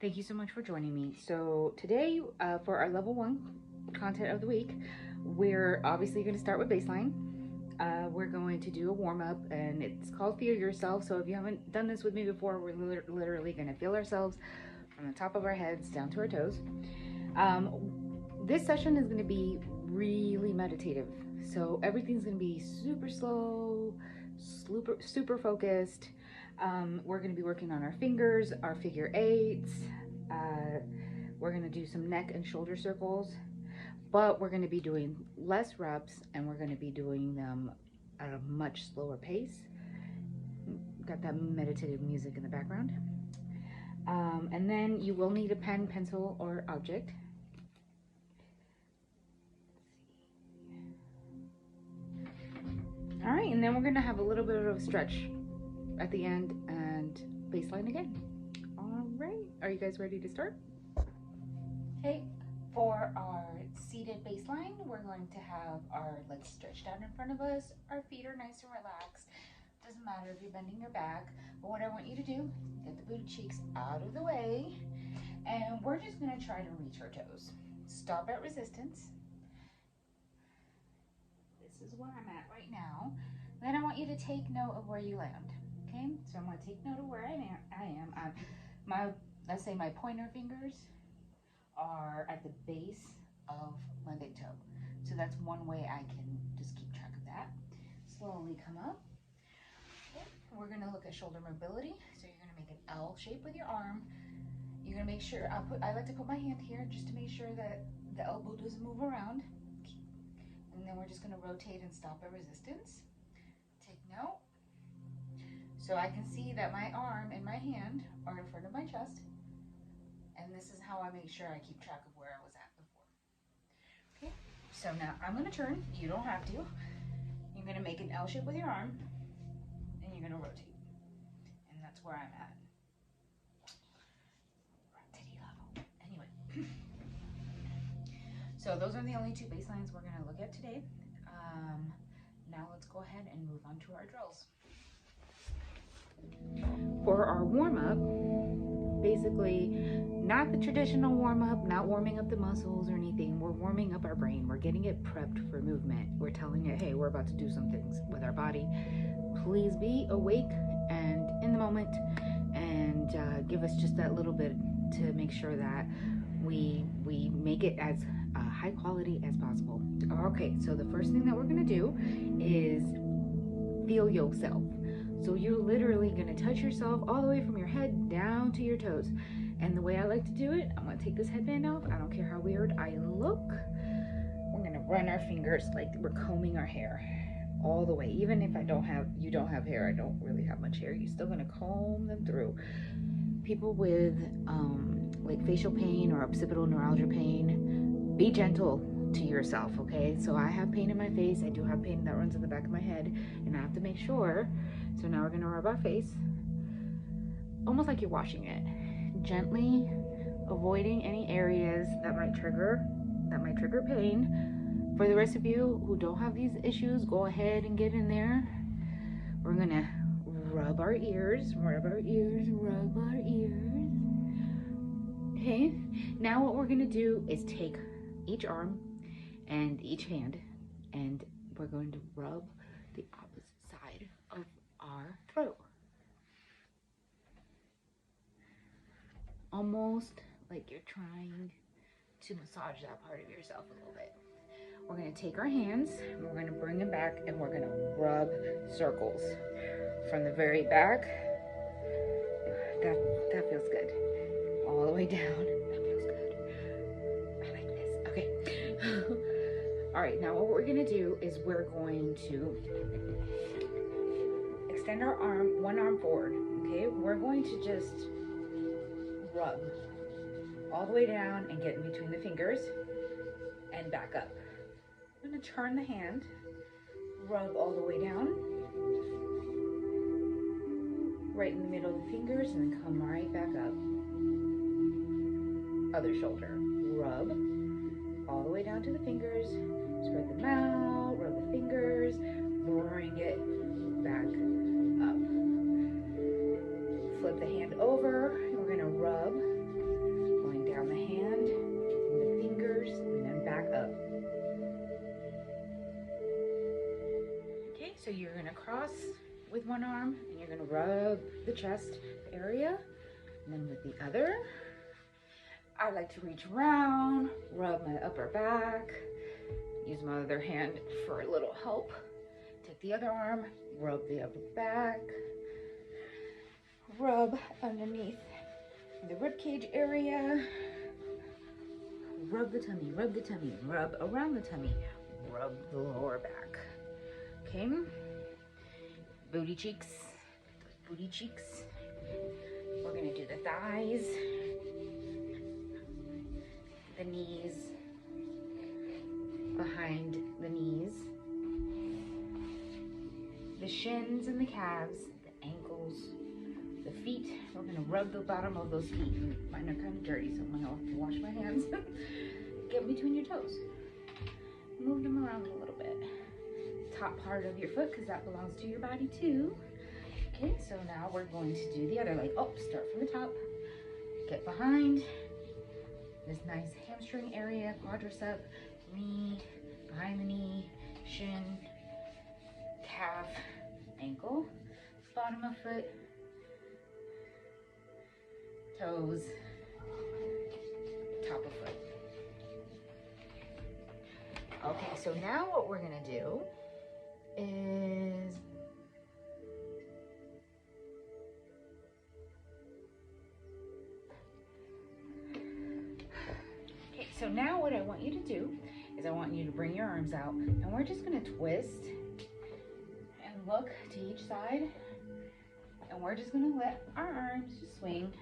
Thank you so much for joining me. So today, for our level 1 content of the week, we're obviously going to start with baseline. We're going to do a warm-up, and it's called Feel Yourself. So if you haven't done this with me before, we're literally going to feel ourselves from the top of our heads down to our toes. This session is going to be really meditative. So everything's going to be super slow, super focused. We're going to be working on our fingers, our figure eights. We're going to do some neck and shoulder circles, but we're going to be doing less reps, and we're going to be doing them at a much slower pace. Got that meditative music in the background. And then you will need a pen, pencil, or object. All right, and then we're going to have a little bit of a stretch at the end and baseline again. All right, are you guys ready to start? Okay, for our seated baseline, we're going to have our legs stretched out in front of us. Our feet are nice and relaxed. Doesn't matter if you're bending your back, but what I want you to do, get the booty cheeks out of the way, and we're just going to try to reach our toes. Stop at resistance. This is where I'm at right now. Then I want you to take note of where you land. Okay, so I'm going to take note of where I am. Let's say my pointer fingers are at the base of my big toe. So that's one way I can just keep track of that. Slowly come up. Okay. We're going to look at shoulder mobility. So you're going to make an L shape with your arm. You're going to make sure, I like to put my hand here just to make sure that the elbow doesn't move around. And then we're just going to rotate and stop at resistance. Take note. So I can see that my arm and my hand are in front of my chest. And this is how I make sure I keep track of where I was at before. Okay, so now I'm going to turn. You don't have to. You're going to make an L shape with your arm, and you're going to rotate. And that's where I'm at. Titty level. Anyway. So those are the only two baselines we're going to look at today. Now let's go ahead and move on to our drills. For our warm-up, basically not the traditional warm-up, not warming up the muscles or anything. We're warming up our brain. We're getting it prepped for movement. We're telling it, hey, we're about to do some things with our body. Please be awake and in the moment, and give us just that little bit to make sure that we make it as high quality as possible. Okay, so the first thing that we're going to do is feel yourself. So you're literally going to touch yourself all the way from your head down to your toes. And the way I like to do it, I'm going to take this headband off. I don't care how weird I look. We're going to run our fingers like we're combing our hair all the way. Even if you don't have hair, I don't really have much hair, you're still going to comb them through. People with like facial pain or occipital neuralgia pain, be gentle to yourself, okay? So I have pain in my face. I do have pain that runs in the back of my head, and I have to make sure. So now we're going to rub our face, almost like you're washing it, gently avoiding any areas that might trigger pain. For the rest of you who don't have these issues, go ahead and get in there. We're going to rub our ears. Okay, now what we're going to do is take each arm and each hand, and we're going to rub the opposite side of our throat. Almost like you're trying to massage that part of yourself a little bit. We're going to take our hands, and we're going to bring them back, and we're going to rub circles from the very back. That feels good. All the way down. That feels good. I like this. Okay. All right, now what we're going to do is we're going to extend our arm, one arm forward. Okay, we're going to just rub all the way down and get in between the fingers and back up. I'm going to turn the hand, rub all the way down, right in the middle of the fingers, and then come right back up. Other shoulder, rub all the way down to the fingers, spread them out, rub the fingers, bring it back up. Flip the hand over, and we're going to rub cross with one arm, and you're gonna rub the chest area. And then with the other, I like to reach around, rub my upper back, use my other hand for a little help. Take the other arm, rub the upper back, rub underneath the rib cage area, rub the tummy, rub around the tummy, rub the lower back. Okay? Booty cheeks, booty cheeks. We're gonna do the thighs, the knees, behind the knees, the shins and the calves, the ankles, the feet. We're gonna rub the bottom of those feet. Mine are kind of dirty, so I'm gonna have to wash my hands. Get between your toes. Move them around a little bit. Top part of your foot, because that belongs to your body too. Okay, so now we're going to do the other leg. Oh, start from the top. Get behind this nice hamstring area, quadricep, knee, behind the knee, shin, calf, ankle, bottom of foot, toes, top of foot. Okay, so now what we're gonna do is so now what I want you to do is I want you to bring your arms out, and we're just gonna twist and look to each side, and we're just gonna let our arms just swing.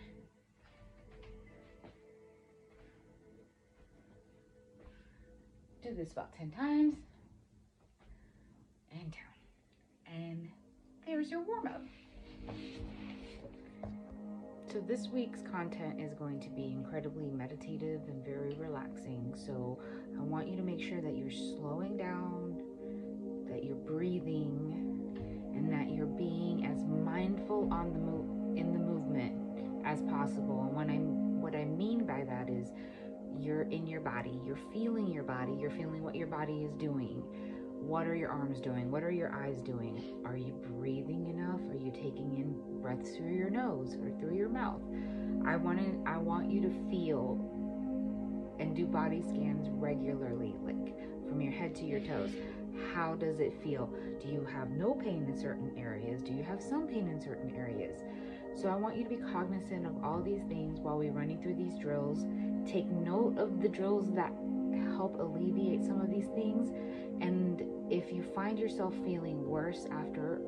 Do this about 10 times, and down. And there's your warm-up. So this week's content is going to be incredibly meditative and very relaxing. So I want you to make sure that you're slowing down, that you're breathing, and that you're being as mindful on in the movement as possible. And what I mean by that is you're in your body, you're feeling what your body is doing. What are your arms doing? What are your eyes doing? Are you breathing enough? Are you taking in breaths through your nose or through your mouth? I want you to feel and do body scans regularly, like from your head to your toes. How does it feel? Do you have no pain in certain areas? Do you have some pain in certain areas? So I want you to be cognizant of all these things while we're running through these drills. Take note of the drills that help alleviate some of these things. And if you find yourself feeling worse after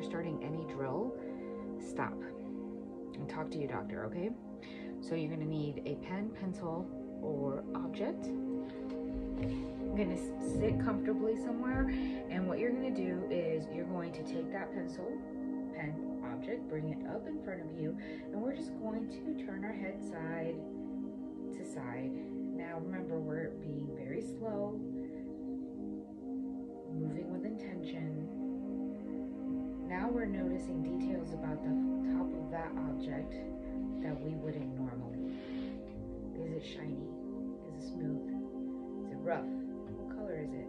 starting any drill, stop and talk to your doctor, okay? So you're gonna need a pen, pencil, or object. You're gonna sit comfortably somewhere, and what you're gonna do is you're going to take that pencil, pen, object, bring it up in front of you, and we're just going to turn our head side to side. Now remember, we're being very slow, moving with intention. Now we're noticing details about the top of that object that we wouldn't normally. Is it shiny? Is it smooth? Is it rough? What color is it?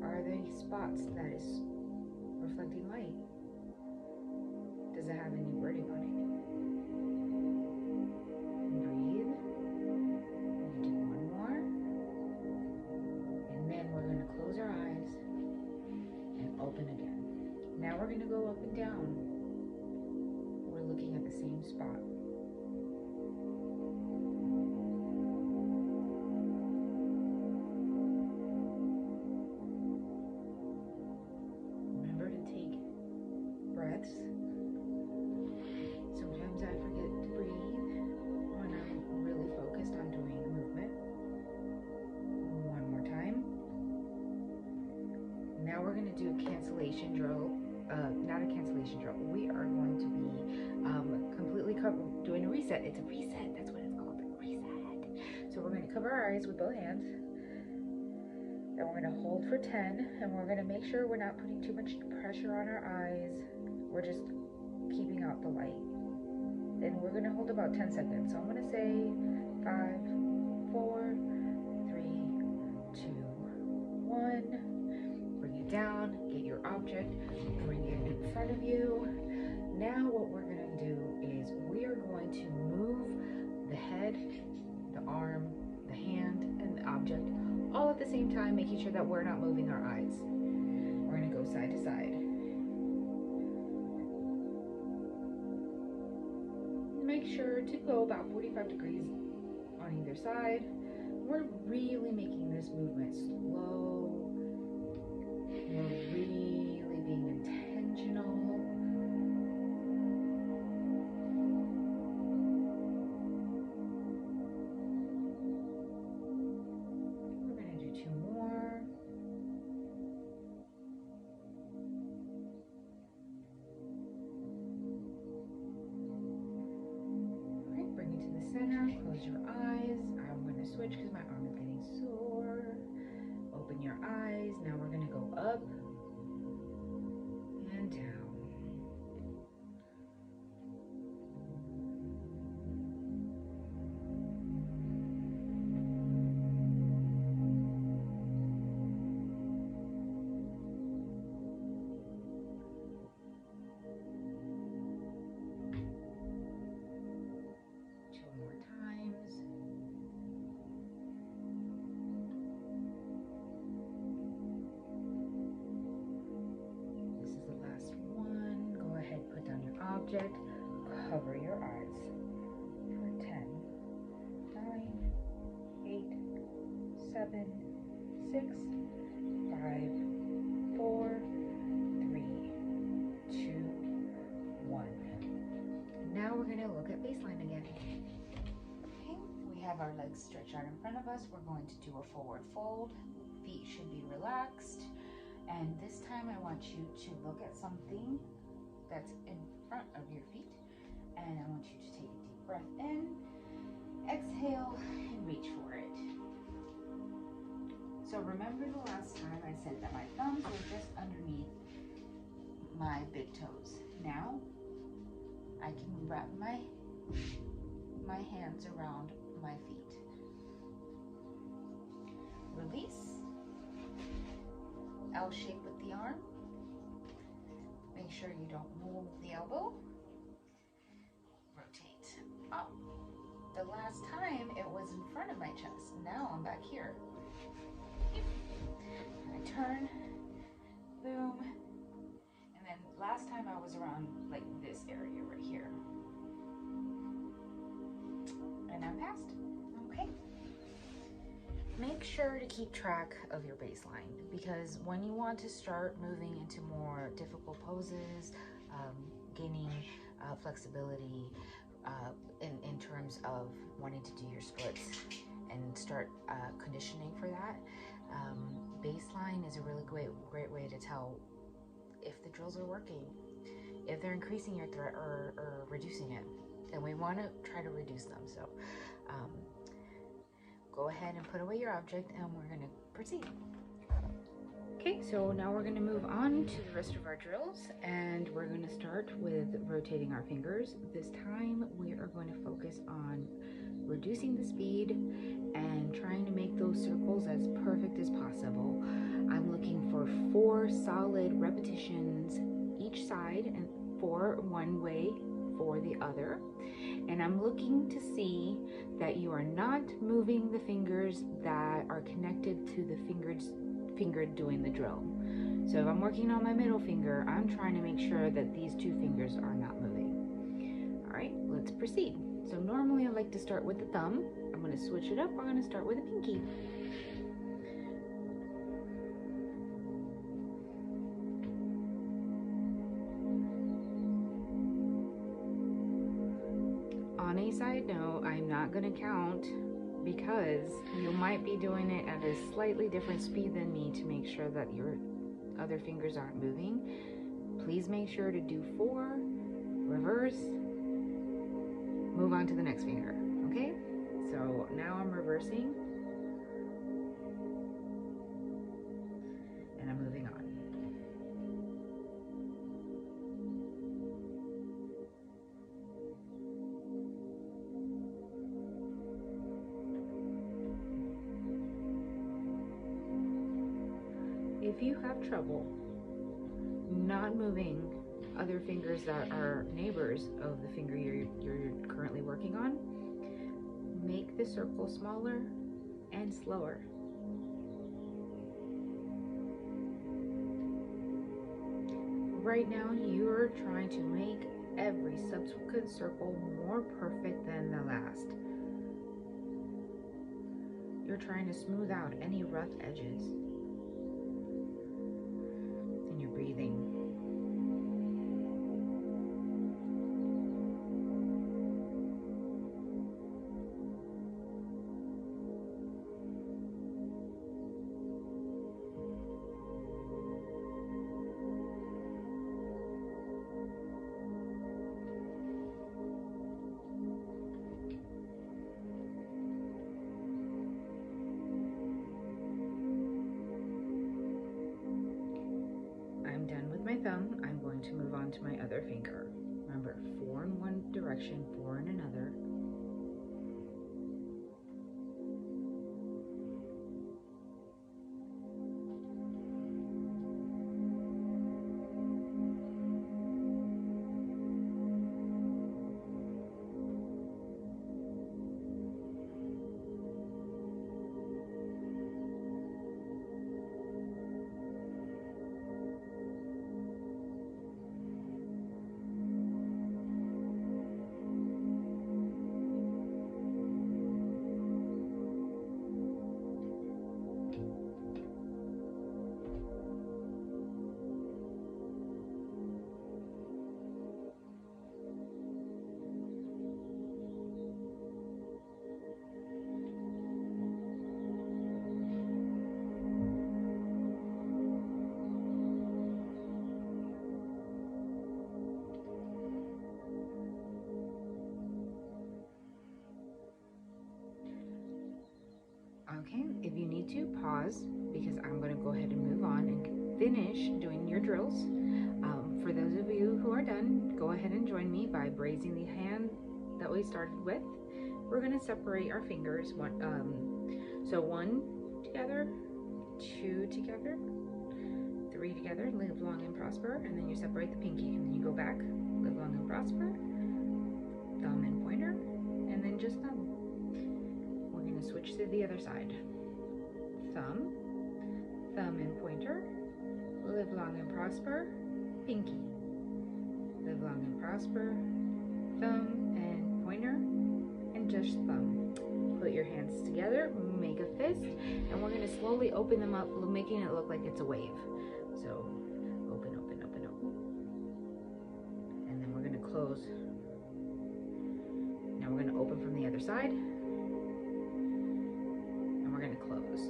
Are there spots that is reflecting light? Does it have any wording on it? Breathe. We're gonna do one more. And then we're gonna close our eyes and open again. Now we're gonna go up and down. We're looking at the same spot. Remember to take breaths. Sometimes I forget to breathe when I'm really focused on doing the movement. One more time. Now we're going to do a cancellation drill. Not a cancellation drill. We are going to be completely doing a reset. It's a reset. That's what it's called. A reset. So we're going to cover our eyes with both hands. Then we're going to hold for 10. And we're going to make sure we're not putting too much pressure on our eyes. We're just keeping out the light. Then we're going to hold about 10 seconds. So I'm going to say 5, 4, 3, 2, 1. Bring it down. Get your object, bring it in front of you. Now what we're going to do is we are going to move the head, the arm, the hand, and the object all at the same time, making sure that we're not moving our eyes. We're going to go side to side. Make sure to go about 45 degrees on either side. We're really making this movement slow. We're really being intentional. We're going to do 2 more. All right, bring it to the center. Close your eyes. I'm going to switch because my arm is getting sore. Open your eyes. Now we're going to go up and down. Object, cover your eyes for 10, 9, 8, 7, 6, 5, 4, 3, 2, 1. Now we're going to look at baseline again. Okay, we have our legs stretched out in front of us. We're going to do a forward fold. Feet should be relaxed. And this time I want you to look at something that's in front of your feet, and I want you to take a deep breath in, exhale, and reach for it. So remember the last time I said that my thumbs were just underneath my big toes. Now I can wrap my hands around my feet. Release. L shape with the arm. Make sure you don't move the elbow. Rotate up. The last time it was in front of my chest. Now I'm back here. I turn, boom, and then last time I was around like this area right here. And I'm past. Okay. Make sure to keep track of your baseline, because when you want to start moving into more difficult poses, gaining flexibility in terms of wanting to do your splits and start conditioning for that, baseline is a really great way to tell if the drills are working, if they're increasing your threat or reducing it. And we want to try to reduce them. So go ahead and put away your object, and we're going to proceed. Okay, so now we're going to move on to the rest of our drills, and we're going to start with rotating our fingers. This time we are going to focus on reducing the speed and trying to make those circles as perfect as possible. I'm looking for 4 solid repetitions each side and 4 one way for the other. And I'm looking to see that you are not moving the fingers that are connected to the finger doing the drill. So if I'm working on my middle finger, I'm trying to make sure that these 2 fingers are not moving. All right, let's proceed. So normally I like to start with the thumb. I'm going to switch it up. We're going to start with the pinky. On a side note, I'm not going to count because you might be doing it at a slightly different speed than me to make sure that your other fingers aren't moving. Please make sure to do 4, reverse, move on to the next finger, okay? So now I'm reversing and I'm moving on. If you have trouble not moving other fingers that are neighbors of the finger you're currently working on, make the circle smaller and slower. Right now, you're trying to make every subsequent circle more perfect than the last. You're trying to smooth out any rough edges. And you're breathing. My thumb, I'm going to move on to my other finger. Remember, 4 in one direction, 4 in another. Okay, if you need to, pause, because I'm going to go ahead and move on and finish doing your drills. For those of you who are done, go ahead and join me by raising the hand that we started with. We're going to separate our fingers. So 1 together, 2 together, 3 together, live long and prosper, and then you separate the pinky, and then you go back, live long and prosper, thumb and pointer, and then just thumb. Switch to the other side. Thumb, thumb and pointer, live long and prosper, pinky, live long and prosper, thumb and pointer, and just thumb. Put your hands together, make a fist, and we're going to slowly open them up, making it look like it's a wave. So open, open, open, open, and then we're going to close. Now we're going to open from the other side. Going to close.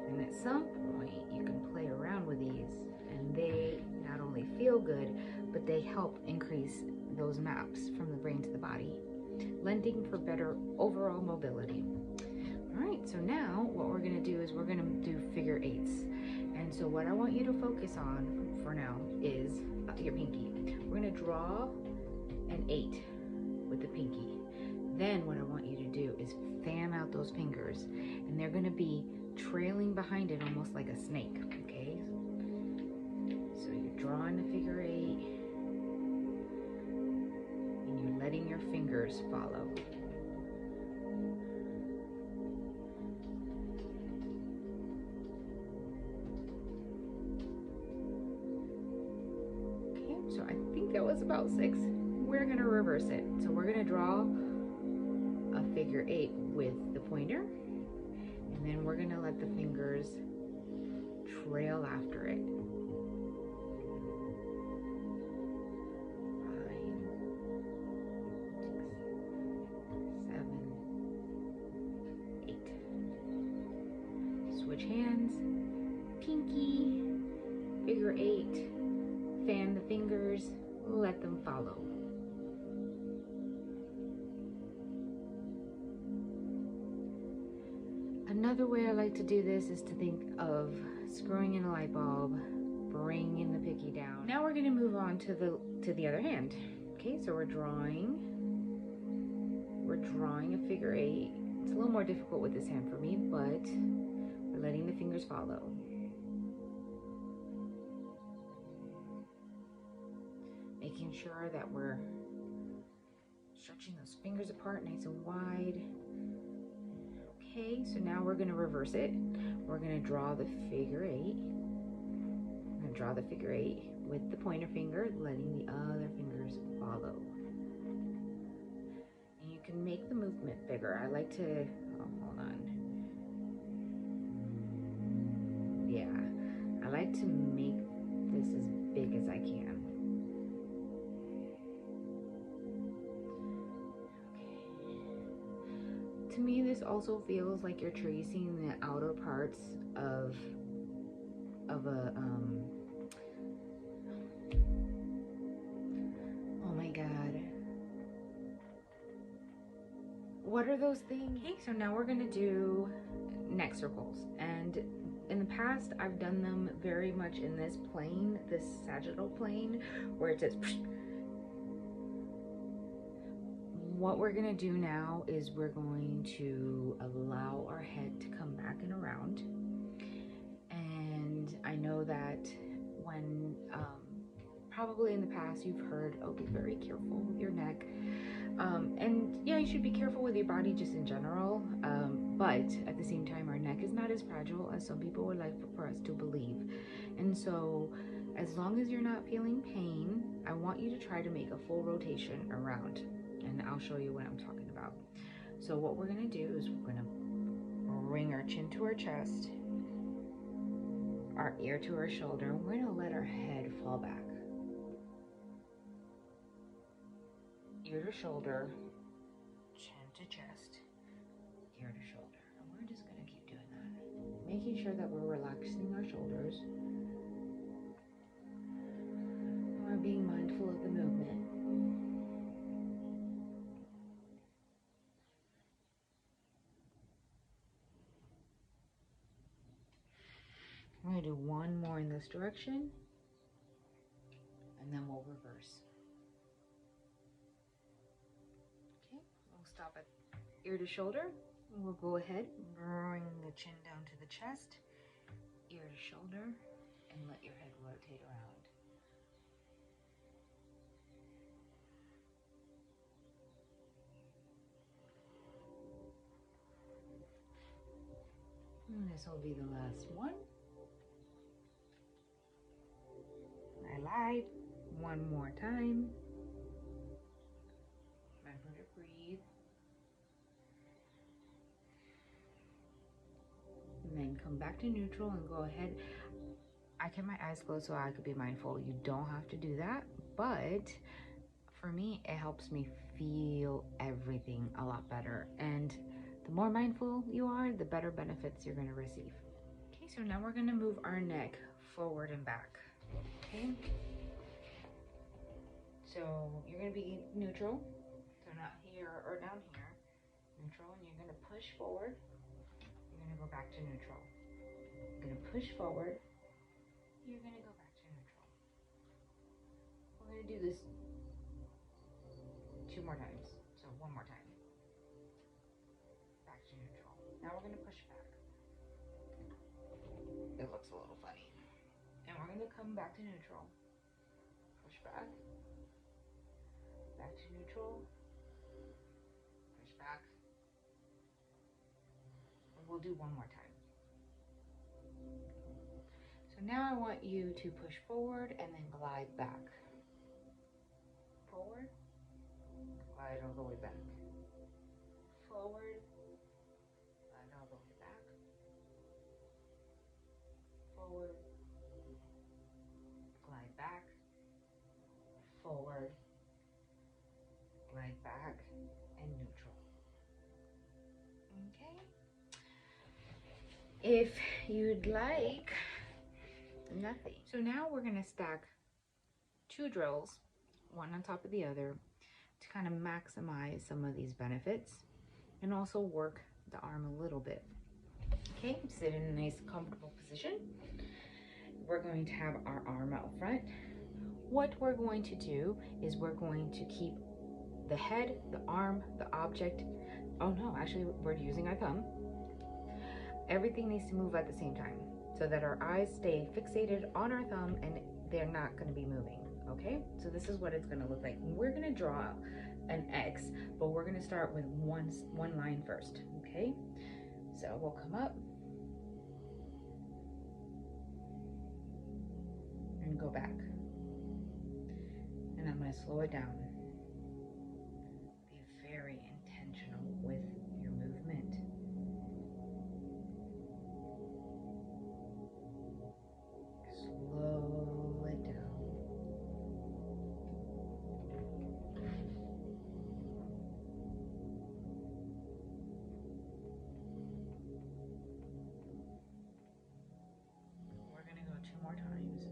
And at some point you can play around with these, and they not only feel good, but they help increase those maps from the brain to the body, lending for better overall mobility. All right, so now what we're going to do is we're going to do figure 8s. And so what I want you to focus on for now is your pinky. We're going to draw an 8 with the pinky. Then what I want you to do is fan out those fingers, and they're going to be trailing behind it almost like a snake, okay? So you're drawing a figure 8, and you're letting your fingers follow. Okay, so I think that was about 6. We're going to reverse it. So we're going to draw a figure 8 with the pointer, and then we're going to let the fingers trail after it. 5, 6, 7, 8. Switch hands. Pinky, figure 8, fan the fingers, let them follow. Another way I like to do this is to think of screwing in a light bulb, bringing the pinky down. Now we're going to move on to the other hand. Okay, so we're drawing a figure 8. It's a little more difficult with this hand for me, but we're letting the fingers follow. making sure that we're stretching those fingers apart nice and wide. Okay, so now we're gonna reverse it. We're gonna draw the figure eight. I'm gonna draw the figure eight with the pointer finger, letting the other fingers follow. And you can make the movement bigger. I like to, oh, hold on. Yeah, I like to make this as big as I can. Okay. To me, this also feels like you're tracing the outer parts of a, oh my God. What are those things? Okay, so now we're gonna do neck circles. And in the past, I've done them very much in this plane, this sagittal plane, where it says, what we're gonna do now is we're going to allow our head to come back and around. And I know that when, probably in the past you've heard, oh, be very careful with your neck. And yeah, you should be careful with your body just in general. But at the same time, our neck is not as fragile as some people would like for us to believe. And so as long as you're not feeling pain, I want you to try to make a full rotation around. And I'll show you what I'm talking about. So what we're gonna do is we're gonna bring our chin to our chest, our ear to our shoulder. We're gonna let our head fall back. Ear to shoulder, chin to chest, ear to shoulder. And we're just gonna keep doing that. Making sure that we're relaxing our shoulders. We're being mindful of the movement. We're gonna do one more in this direction, and then we'll reverse. Okay, we'll stop at ear to shoulder. We'll go ahead, bring the chin down to the chest, ear to shoulder, and let your head rotate around. And this will be the last one. I lied. One more time. Remember to breathe. And then come back to neutral and go ahead. I kept my eyes closed so I could be mindful. You don't have to do that, but for me, it helps me feel everything a lot better. And the more mindful you are, the better benefits you're gonna receive. Okay, so now we're gonna move our neck forward and back. Okay, so you're gonna be neutral, so not here or down here, neutral, and you're gonna push forward. You're gonna go back to neutral. You're gonna push forward. You're gonna go back to neutral. We're gonna do this 2 more times. So one more time. Back to neutral. Now we're gonna push back. It looks a little funny. And we're gonna come back to neutral. Push back. Back to neutral. Push back. And we'll do one more time. So now I want you to push forward and then glide back. Forward. Glide all the way back. Forward. Glide all the way back. Forward. Glide back. Forward. Glide back. And neutral. Okay. If you'd like, nothing. So now we're going to stack 2 drills, one on top of the other, to kind of maximize some of these benefits and also work the arm a little bit. Okay, sit in a nice comfortable position. We're going to have our arm out front. What we're going to do is we're going to keep the head, the arm, the object. Oh no, actually we're using our thumb. Everything needs to move at the same time so that our eyes stay fixated on our thumb and they're not going to be moving. Okay, so this is what it's going to look like. We're going to draw an X, but we're going to start with one line first. Okay, so we'll come up and go back, and I'm going to slow it down. Be very intentional with your movement. Slow it down. We're going to go 2 more times.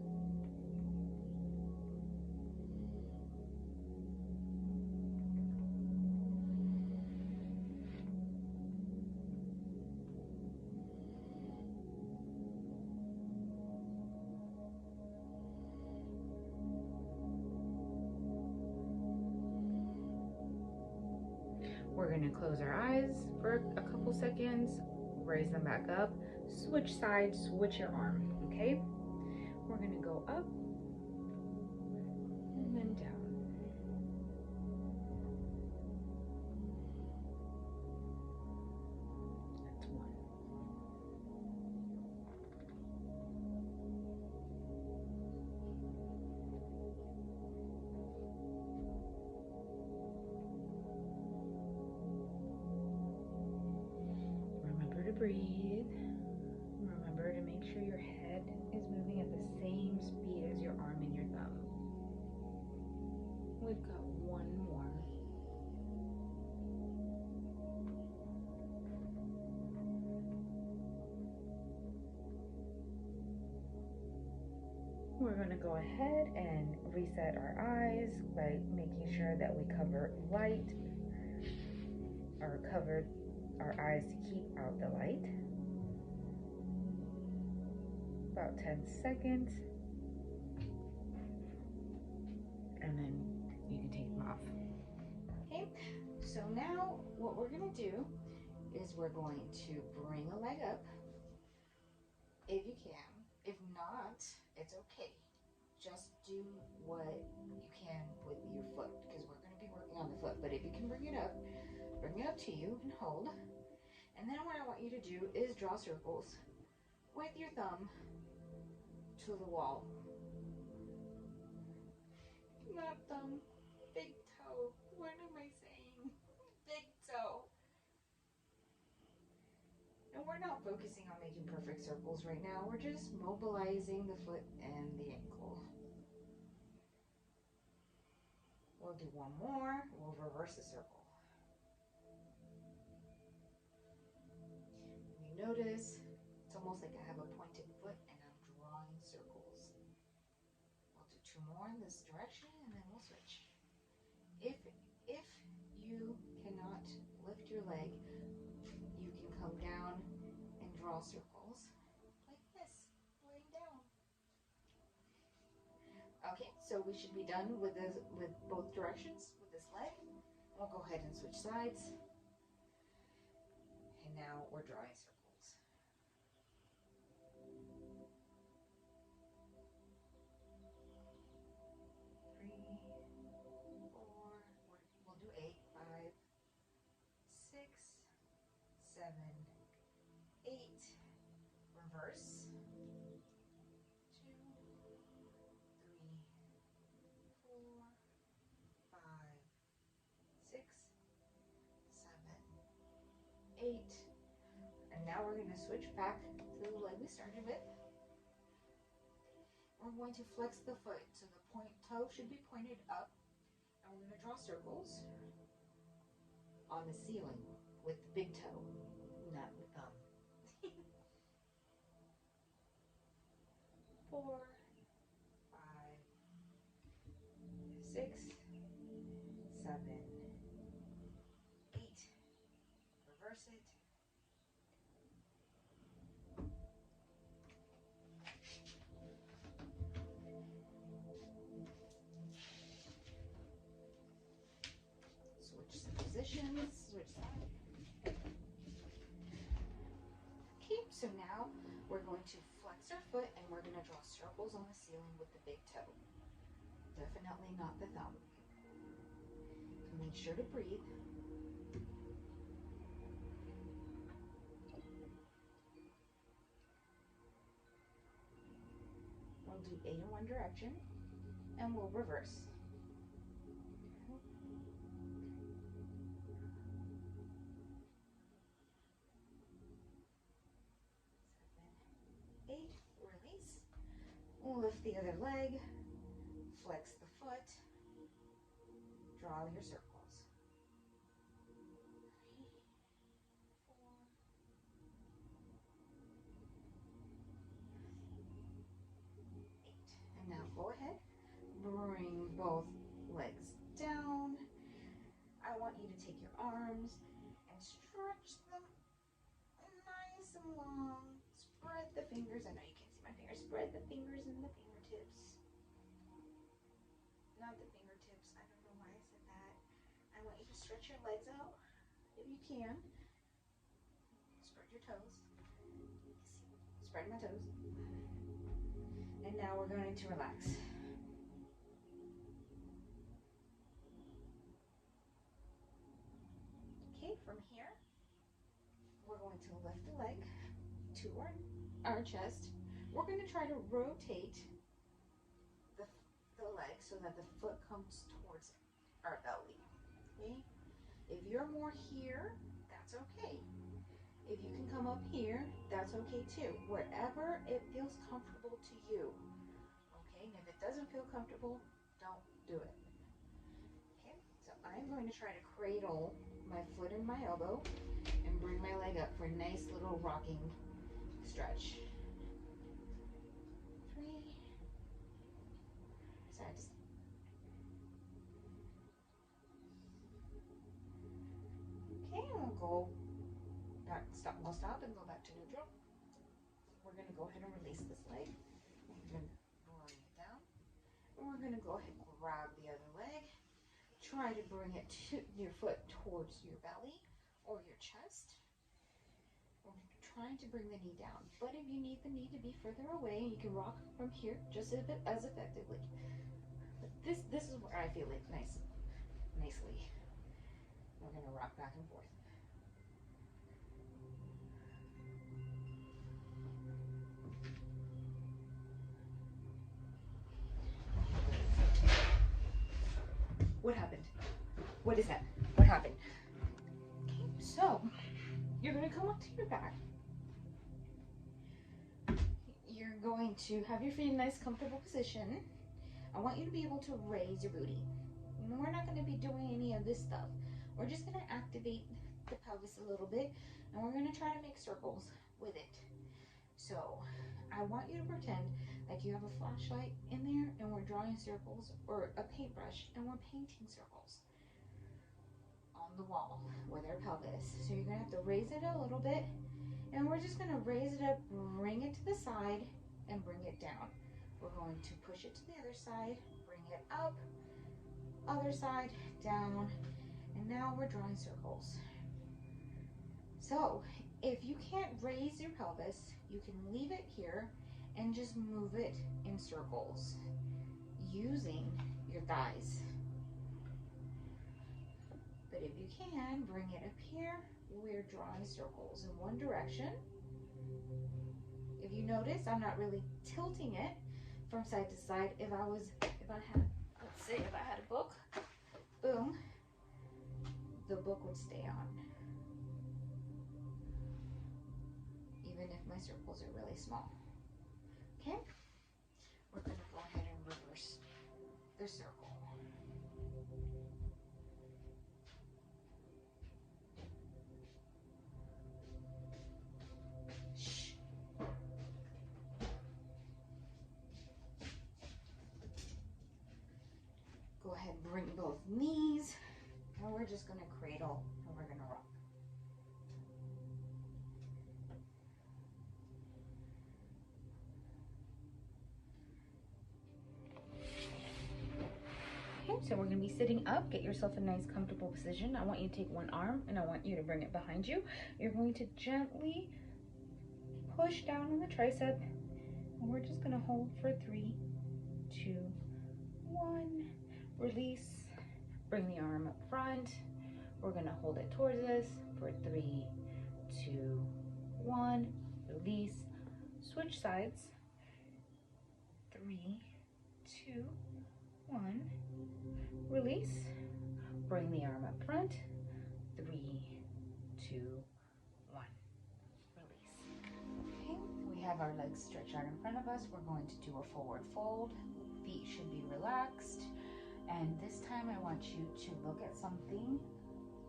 We're going to close our eyes for a couple seconds, raise them back up, switch sides, switch your arm, okay? We're going to go up and then down. That's 1. Remember to breathe. Remember to make sure your head is moving at the same speed as your arm and your thumb. We've got 1 more. We're going to go ahead and reset our eyes by making sure that we cover light, or cover our eyes to keep out the light. About 10 seconds. And then you can take them off. Okay, so now what we're going to do is we're going to bring a leg up if you can. If not, it's okay. Just do what you can with your foot, because we're going to be working on the foot. But if you can bring it up to you and hold. And then what I want you to do is draw circles with your thumb to the wall. Not thumb, big toe. What am I saying? Big toe. And we're not focusing on making perfect circles right now. We're just mobilizing the foot and the ankle. We'll do 1 more. We'll reverse the circle. You notice it's almost like I have a pointed foot and I'm drawing circles. We'll do 2 more in this direction and then we'll switch. If you cannot lift your leg, you can come down and draw circles like this, laying down. Okay, so we should be done with both directions with this leg. We'll go ahead and switch sides. And now we're drawing circles. 3, 4, we'll do 8, 5, 6, 7, 8, reverse, 2, 3, 4, 5, 6, 7, 8, and now we're going to switch back to the leg we started with. We're going to flex the foot, so the toe should be pointed up, and we're going to draw circles on the ceiling with the big toe, not the thumb. 4, 5, 6, 7, 8. Reverse it. Switch positions, switch side. Okay, so now we're going to flex our foot and we're going to draw circles on the ceiling with the big toe. Definitely not the thumb. Make sure to breathe. We'll do 8 in one direction, and we'll reverse. 7, 8, release. Lift the other leg, flex the foot, draw your circles. 3, 4, 8. And now go ahead, bring both legs down. I want you to take your arms and stretch them nice and long. Spread the fingers. I know you can't see my fingers. Spread the fingers and the fingertips. Not the fingertips. I don't know why I said that. I want you to stretch your legs out if you can. Spread your toes. Spread my toes. And now we're going to relax. Okay, from here, we're going to lift the leg to our chest. We're going to try to rotate the leg so that the foot comes towards our belly. Okay? If you're more here, that's okay. If you can come up here, that's okay too. Wherever it feels comfortable to you. Okay? And if it doesn't feel comfortable, don't do it. Okay? So I'm going to try to cradle my foot in my elbow and bring my leg up for a nice little rocking stretch. 3, side to side. Okay, and we'll go back, we'll stop and go back to neutral. We're going to go ahead and release this leg. We're going to bring it down. And we're going to go ahead and grab the other leg. Try to bring it to your foot towards your belly or your chest. We're trying to bring the knee down. But if you need the knee to be further away, you can rock from here just as effectively. But this is where I feel it nicely. We're going to rock back and forth. What happened? What is that? What happened? Okay, so you're going to come up to your back. You're going to have your feet in a nice, comfortable position. I want you to be able to raise your booty. We're not going to be doing any of this stuff. We're just going to activate the pelvis a little bit, and we're going to try to make circles with it. So I want you to pretend like you have a flashlight in there and we're drawing circles, or a paintbrush and we're painting circles on the wall with our pelvis. So you're going to have to raise it a little bit, and we're just going to raise it up, bring it to the side, and bring it down. We're going to push it to the other side, bring it up, other side, down, and now we're drawing circles. So if you can't raise your pelvis, you can leave it here and just move it in circles using your thighs. But if you can, bring it up here. We're drawing circles in one direction. If you notice, I'm not really tilting it from side to side. If I had, let's say if I had a book, boom, the book would stay on. Even if my circles are really small. Okay? We're going to go ahead and reverse the circle. Shh. Go ahead and bring both knees, and we're just going to cradle, and we're going to rock. So we're going to be sitting up. Get yourself a nice comfortable position. I want you to take one arm and I want you to bring it behind you. You're going to gently push down on the tricep, and we're just going to hold for 3, 2, 1. Release. Bring the arm up front. We're gonna hold it towards us for 3, 2, 1. Release. Switch sides. 3, 2, 1. Release. Bring the arm up front. 3, 2, 1. Release. Okay, we have our legs stretched out in front of us. We're going to do a forward fold. Feet should be relaxed. And this time I want you to look at something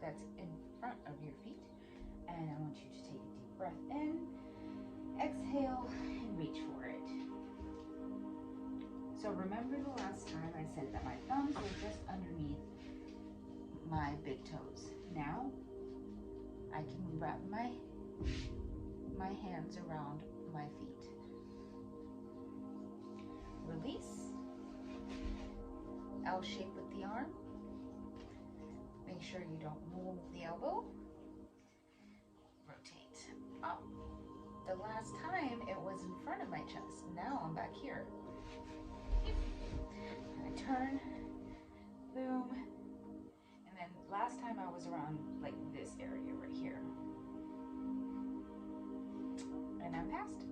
that's in front of your feet. And I want you to take a deep breath in, exhale, and reach for it. So remember the last time I said that my thumbs were just underneath my big toes. Now I can wrap my hands around my feet. Release. L shape with the arm. Make sure you don't move the elbow. Rotate up. The last time it was in front of my chest. Now I'm back here. And I turn, boom. And then last time I was around like this area right here. And I'm past.